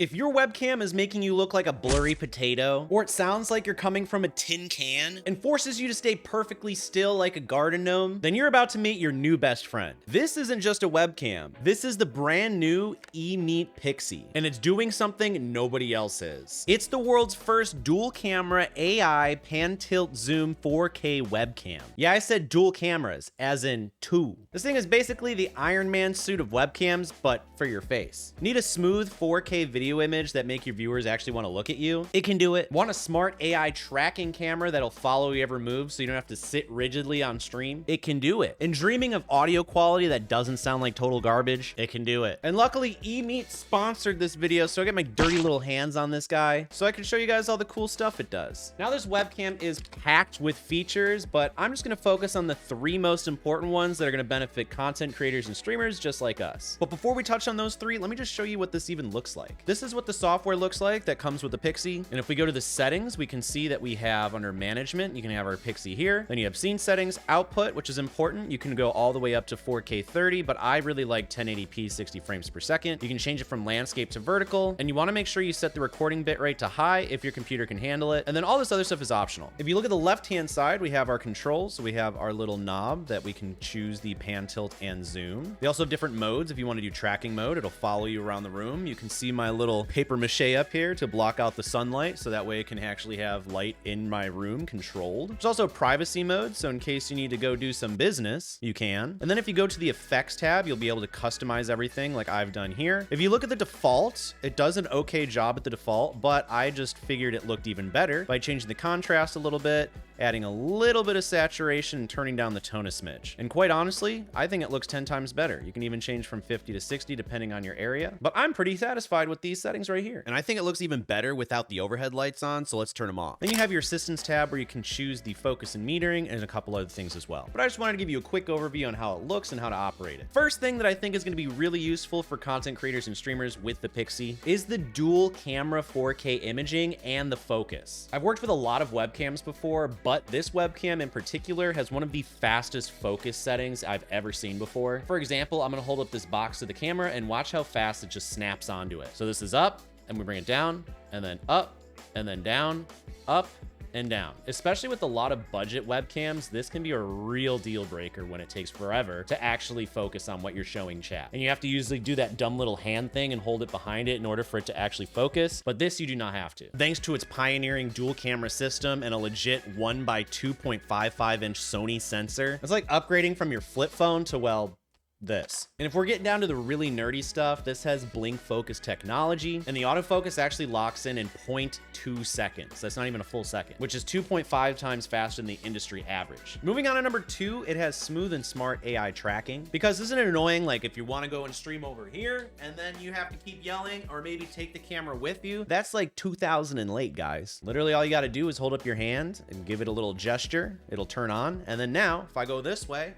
If your webcam is making you look like a blurry potato, or it sounds like you're coming from a tin can, and forces you to stay perfectly still like a garden gnome, then you're about to meet your new best friend. This isn't just a webcam. This is the brand new EMEET PIXY, and it's doing something nobody else is. It's the world's first dual camera AI pan tilt zoom 4K webcam. Yeah, I said dual cameras, as in two. This thing is basically the Iron Man suit of webcams, but for your face. Need a smooth 4K video image that make your viewers actually want to look at you? It can do it. Want a smart AI tracking camera that'll follow you every move so you don't have to sit rigidly on stream? It can do it. And dreaming of audio quality that doesn't sound like total garbage? It can do it. And luckily, EMEET sponsored this video, so I get my dirty little hands on this guy so I can show you guys all the cool stuff it does. Now this webcam is packed with features, but I'm just gonna focus on the three most important ones that are gonna benefit content creators and streamers just like us. But before we touch on those three, let me just show you what this even looks like. This is what the software looks like that comes with the Pixie. And if we go to the settings, we can see that we have under management, you can have our Pixie here. Then you have scene settings, output, which is important. You can go all the way up to 4K 30, but I really like 1080p 60 frames per second. You can change it from landscape to vertical, and you want to make sure you set the recording bitrate to high if your computer can handle it. And then all this other stuff is optional. If you look at the left-hand side, we have our controls. So we have our little knob that we can choose the pan, tilt, and zoom. They also have different modes. If you want to do tracking mode, it'll follow you around the room. You can see my little paper mache up here to block out the sunlight, so that way it can actually have light in my room controlled. There's also privacy mode, so in case you need to go do some business, you can. And then if you go to the effects tab, you'll be able to customize everything like I've done here. If you look at the default, it does an okay job at the default, but I just figured it looked even better by changing the contrast a little bit, adding a little bit of saturation, and turning down the tone a smidge. And quite honestly, I think it looks 10 times better. You can even change from 50 to 60 depending on your area, but I'm pretty satisfied with these settings right here. And I think it looks even better without the overhead lights on, so let's turn them off. Then you have your assistance tab where you can choose the focus and metering and a couple other things as well. But I just wanted to give you a quick overview on how it looks and how to operate it. First thing that I think is going to be really useful for content creators and streamers with the Pixie is the dual camera 4K imaging and the focus. I've worked with a lot of webcams before, but this webcam in particular has one of the fastest focus settings I've ever seen before. For example, I'm going to hold up this box to the camera and watch how fast it just snaps onto it. So this is up, and we bring it down, and then up, and then down, up, and down. Especially with a lot of budget webcams, this can be a real deal breaker when it takes forever to actually focus on what you're showing chat. And you have to usually do that dumb little hand thing and hold it behind it in order for it to actually focus, but this you do not have to. Thanks to its pioneering dual camera system and a legit 1 by 2.55 inch Sony sensor, it's like upgrading from your flip phone to, well, this. And if we're getting down to the really nerdy stuff, this has blink focus technology, and the autofocus actually locks in 0.2 seconds. That's not even a full second, which is 2.5 times faster than the industry average. Moving on to number 2, it has smooth and smart AI tracking. Because isn't it annoying, like if you want to go and stream over here and then you have to keep yelling or maybe take the camera with you? That's like 2000 and late, guys. Literally all you got to do is hold up your hand and give it a little gesture. It'll turn on. And then now if I go this way,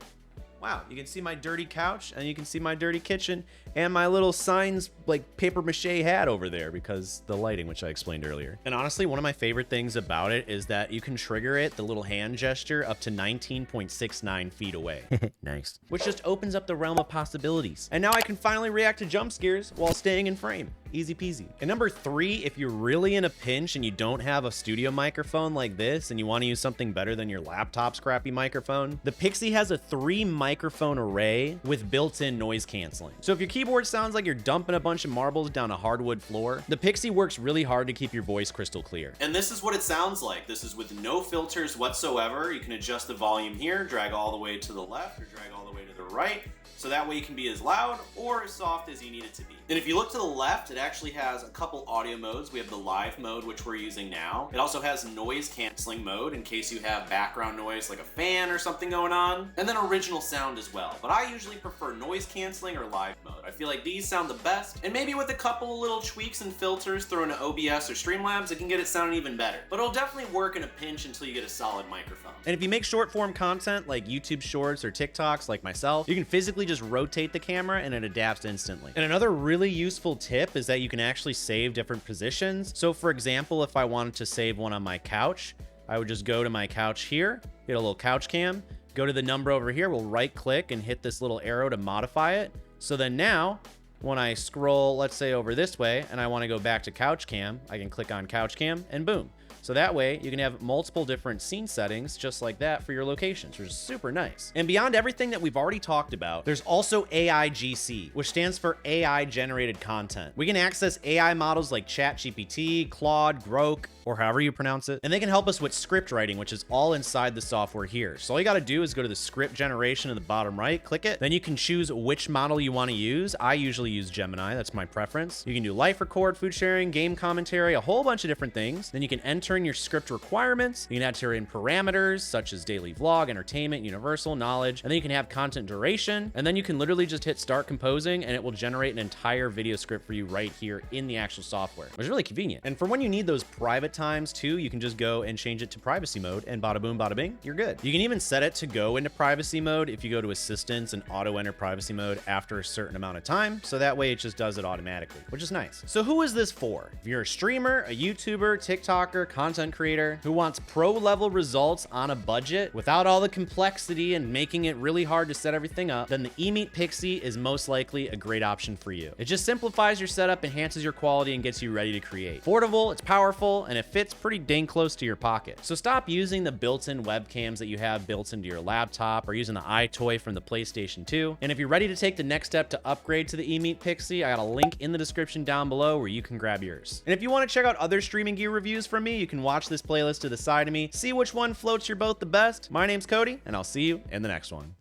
wow, you can see my dirty couch and you can see my dirty kitchen and my little signs like paper mache hat over there because the lighting, which I explained earlier. And honestly, one of my favorite things about it is that you can trigger it, the little hand gesture, up to 19.69 feet away. Nice. Which just opens up the realm of possibilities. And now I can finally react to jump scares while staying in frame. Easy peasy. And number 3, if you're really in a pinch and you don't have a studio microphone like this and you want to use something better than your laptop's crappy microphone, the Pixie has a 3 microphone array with built-in noise canceling. So if your keyboard sounds like you're dumping a bunch of marbles down a hardwood floor, the Pixie works really hard to keep your voice crystal clear. And this is what it sounds like. This is with no filters whatsoever. You can adjust the volume here, drag all the way to the left or drag all the way to the right. So that way you can be as loud or as soft as you need it to be. And if you look to the left, it actually has a couple audio modes. We have the live mode, which we're using now. It also has noise canceling mode in case you have background noise like a fan or something going on. And then original sound as well. But I usually prefer noise canceling or live mode. I feel like these sound the best. And maybe with a couple little tweaks and filters thrown into OBS or Streamlabs, it can get it sounding even better. But it'll definitely work in a pinch until you get a solid microphone. And if you make short form content like YouTube Shorts or TikToks like myself, you can physically just rotate the camera and it adapts instantly. And another really useful tip is that you can actually save different positions. So for example, if I wanted to save one on my couch, I would just go to my couch here, hit a little couch cam, go to the number over here, we'll right click and hit this little arrow to modify it. So then now When I scroll, let's say over this way, and I want to go back to couch cam, I can click on couch cam and boom. So that way you can have multiple different scene settings just like that for your locations, which is super nice. And beyond everything that we've already talked about, there's also AIGC, which stands for AI generated content. We can access AI models like ChatGPT, Claude, Grok, or however you pronounce it. And they can help us with script writing, which is all inside the software here. So all you got to do is go to the script generation in the bottom right, click it. Then you can choose which model you want to use. I usually use Gemini. That's my preference. You can do life record, food sharing, game commentary, a whole bunch of different things. Then you can enter in your script requirements. You can enter in parameters such as daily vlog, entertainment, universal, knowledge, and then you can have content duration. And then you can literally just hit start composing and it will generate an entire video script for you right here in the actual software, which is really convenient. And for when you need those private times too, you can just go and change it to privacy mode and bada boom, bada bing, you're good. You can even set it to go into privacy mode if you go to assistance and auto enter privacy mode after a certain amount of time. So that way it just does it automatically, which is nice. So who is this for? If you're a streamer, a YouTuber, TikToker, content creator who wants pro level results on a budget without all the complexity and making it really hard to set everything up, then the EMEET PIXY is most likely a great option for you. It just simplifies your setup, enhances your quality, and gets you ready to create. Affordable, it's powerful, and it fits pretty dang close to your pocket. So stop using the built-in webcams that you have built into your laptop or using the iToy from the PlayStation 2. And if you're ready to take the next step to upgrade to the EMEET PIXY, I got a link in the description down below where you can grab yours. And if you want to check out other streaming gear reviews from me, you can watch this playlist to the side of me, see which one floats your boat the best. My name's Cody, and I'll see you in the next one.